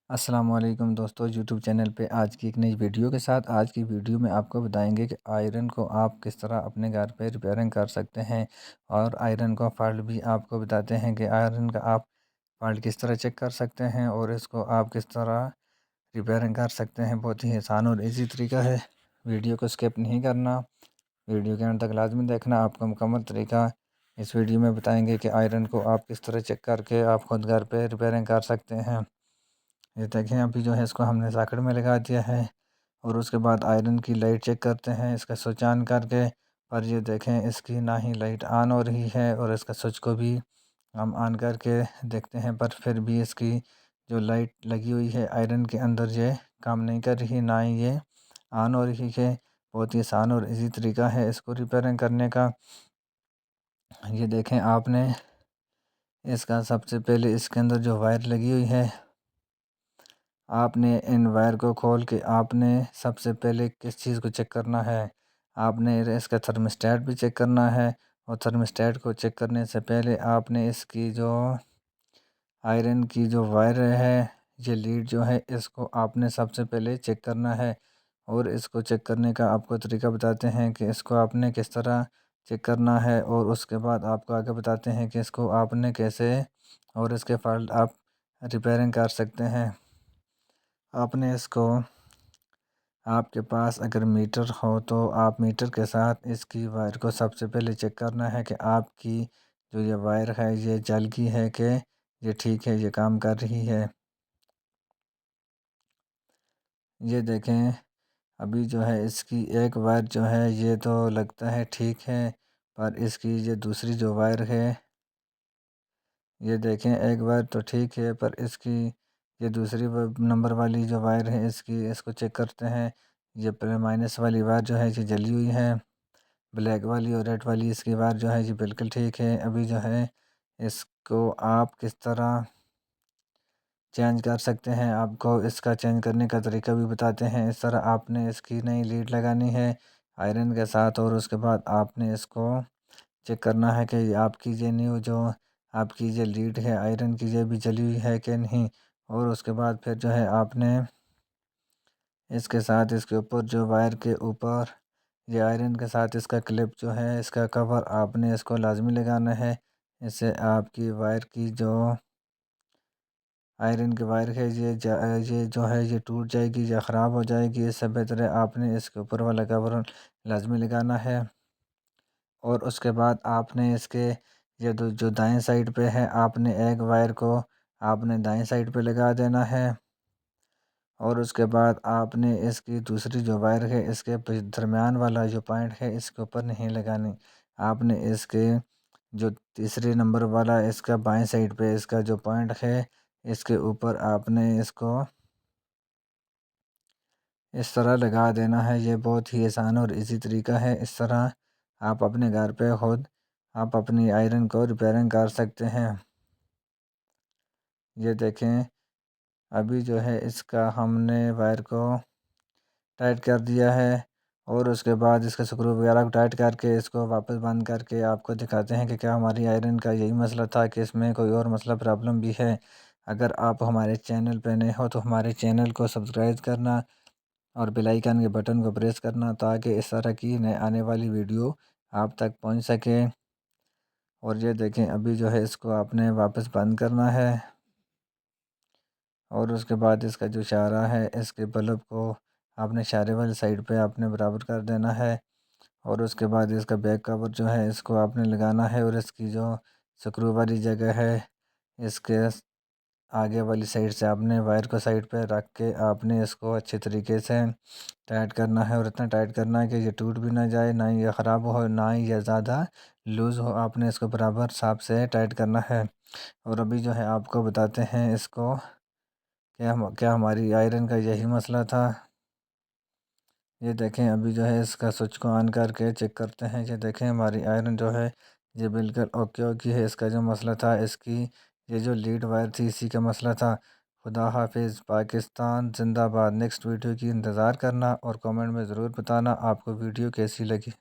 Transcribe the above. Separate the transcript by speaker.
Speaker 1: السلام علیکم دوستو، یوٹیوب چینل پہ آج کی ایک نئی ویڈیو کے ساتھ آج کی ویڈیو میں آپ کو بتائیں گے کہ آئرن کو آپ کس طرح اپنے گھر پہ ریپیئرنگ کر سکتے ہیں، اور آئرن کا فالٹ بھی آپ کو بتاتے ہیں کہ آئرن کا آپ فالٹ کس طرح چیک کر سکتے ہیں اور اس کو آپ کس طرح ریپیئرنگ کر سکتے ہیں۔ بہت ہی آسان اور ایزی طریقہ ہے، ویڈیو کو اسکپ نہیں کرنا، ویڈیو کے اند تک لازمی دیکھنا۔ آپ کو مکمل طریقہ اس ویڈیو میں بتائیں گے کہ آئرن کو آپ کس طرح چیک کر کے آپ خود گھر پہ ریپیئرنگ کر سکتے ہیں۔ یہ دیکھیں، ابھی جو ہے اس کو ہم نے ساکٹ میں لگا دیا ہے، اور اس کے بعد آئرن کی لائٹ چیک کرتے ہیں اس کا سوئچ آن کر کے۔ پر یہ دیکھیں، اس کی نہ ہی لائٹ آن ہو رہی ہے، اور اس کا سوئچ کو بھی ہم آن کر کے دیکھتے ہیں، پر پھر بھی اس کی جو لائٹ لگی ہوئی ہے آئرن کے اندر یہ کام نہیں کر رہی، نہ ہی یہ آن ہو رہی ہے۔ بہت ہی آسان اور ایزی طریقہ ہے اس کو ریپیئرنگ کرنے کا۔ یہ دیکھیں، آپ نے اس کا سب سے پہلے اس کے اندر جو وائر لگی ہوئی ہے، آپ نے ان وائر کو کھول کے آپ نے سب سے پہلے کس چیز کو چیک کرنا ہے؟ آپ نے اس کا تھرمسٹیٹ بھی چیک کرنا ہے، اور تھرمسٹیٹ کو چیک کرنے سے پہلے آپ نے اس کی جو آئرن کی جو وائر ہے، یہ لیڈ جو ہے، اس کو آپ نے سب سے پہلے چیک کرنا ہے۔ اور اس کو چیک کرنے کا آپ کو طریقہ بتاتے ہیں کہ اس کو آپ نے کس طرح چیک کرنا ہے، اور اس کے بعد آپ کو آگے بتاتے ہیں کہ اس کو آپ نے کیسے اور اس کے فالٹ آپ ریپیئرنگ کر سکتے ہیں۔ آپ نے اس کو، آپ کے پاس اگر میٹر ہو تو آپ میٹر کے ساتھ اس کی وائر کو سب سے پہلے چیک کرنا ہے کہ آپ کی جو یہ وائر ہے یہ جل گئی ہے کہ یہ ٹھیک ہے، یہ کام کر رہی ہے۔ یہ دیکھیں، ابھی جو ہے اس کی ایک وائر جو ہے یہ تو لگتا ہے ٹھیک ہے، پر اس کی یہ دوسری جو وائر ہے، یہ دیکھیں ایک وائر تو ٹھیک ہے، پر اس کی یہ دوسری نمبر والی جو وائر ہے اس کو چیک کرتے ہیں۔ یہ مائنس والی وائر جو ہے یہ جلی ہوئی ہے، بلیک والی اور ریڈ والی اس کی وائر جو ہے یہ بالکل ٹھیک ہے۔ ابھی جو ہے اس کو آپ کس طرح چینج کر سکتے ہیں، آپ کو اس کا چینج کرنے کا طریقہ بھی بتاتے ہیں۔ اس طرح آپ نے اس کی نئی لیڈ لگانی ہے آئرن کے ساتھ، اور اس کے بعد آپ نے اس کو چیک کرنا ہے کہ آپ کی یہ نیو جو آپ کی یہ لیڈ ہے آئرن کی یہ بھی جلی ہوئی ہے کہ نہیں۔ اور اس کے بعد پھر جو ہے آپ نے اس کے ساتھ اس کے اوپر جو وائر کے اوپر یہ آئرن کے ساتھ اس کا کلپ جو ہے، اس کا کور آپ نے اس کو لازمی لگانا ہے۔ اس سے آپ کی وائر کی جو آئرن کی وائر ہے یہ جو ہے یہ ٹوٹ جائے گی یا خراب ہو جائے گی۔ اس سے بہتر ہے آپ نے اس کے اوپر والا کور لازمی لگانا ہے۔ اور اس کے بعد آپ نے اس کے یہ جو دائیں سائڈ پہ ہے، آپ نے ایک وائر کو آپ نے دائیں سائڈ پہ لگا دینا ہے، اور اس کے بعد آپ نے اس کی دوسری جو وائر ہے اس کے درمیان والا جو پوائنٹ ہے اس کے اوپر نہیں لگانی۔ آپ نے اس کے جو تیسرے نمبر والا اس کا بائیں سائڈ پہ اس کا جو پوائنٹ ہے اس کے اوپر آپ نے اس کو اس طرح لگا دینا ہے۔ یہ بہت ہی آسان اور ایزی طریقہ ہے، اس طرح آپ اپنے گھر پہ خود آپ اپنی آئرن کو ریپیئرنگ کر سکتے ہیں۔ یہ دیکھیں، ابھی جو ہے اس کا ہم نے وائر کو ٹائٹ کر دیا ہے، اور اس کے بعد اس کا سکرو وغیرہ کو ٹائٹ کر کے اس کو واپس بند کر کے آپ کو دکھاتے ہیں کہ کیا ہماری آئرن کا یہی مسئلہ تھا کہ اس میں کوئی اور مسئلہ پرابلم بھی ہے۔ اگر آپ ہمارے چینل پہ نئے ہو تو ہمارے چینل کو سبسکرائب کرنا اور بیل آئیکن کے بٹن کو پریس کرنا، تاکہ اس طرح کی نئے آنے والی ویڈیو آپ تک پہنچ سکے۔ اور یہ دیکھیں، ابھی جو ہے اس کو آپ نے واپس بند کرنا ہے، اور اس کے بعد اس کا جو اشارہ ہے اس کے بلب کو آپ نے اشارے والی سائڈ پہ آپ نے برابر کر دینا ہے، اور اس کے بعد اس کا بیک کور جو ہے اس کو آپ نے لگانا ہے، اور اس کی جو سکرو والی جگہ ہے اس کے آگے والی سائڈ سے آپ نے وائر کو سائڈ پہ رکھ کے آپ نے اس کو اچھے طریقے سے ٹائٹ کرنا ہے، اور اتنا ٹائٹ کرنا ہے کہ یہ ٹوٹ بھی نہ جائے، نہ ہی یہ خراب ہو، نہ ہی یہ زیادہ لوز ہو۔ آپ نے اس کو برابر حساب سے ٹائٹ کرنا ہے۔ اور ابھی جو ہے آپ کو بتاتے ہیں اس کو کیا ہماری آئرن کا یہی مسئلہ تھا۔ یہ دیکھیں، ابھی جو ہے اس کا سوئچ کو آن کر کے چیک کرتے ہیں۔ یہ دیکھیں، ہماری آئرن جو ہے یہ بالکل اوکے ہے۔ اس کا جو مسئلہ تھا اس کی یہ جو لیڈ وائر تھی اسی کا مسئلہ تھا۔ خدا حافظ، پاکستان زندہ باد۔ نیکسٹ ویڈیو کی انتظار کرنا، اور کامنٹ میں ضرور بتانا آپ کو ویڈیو کیسی لگی۔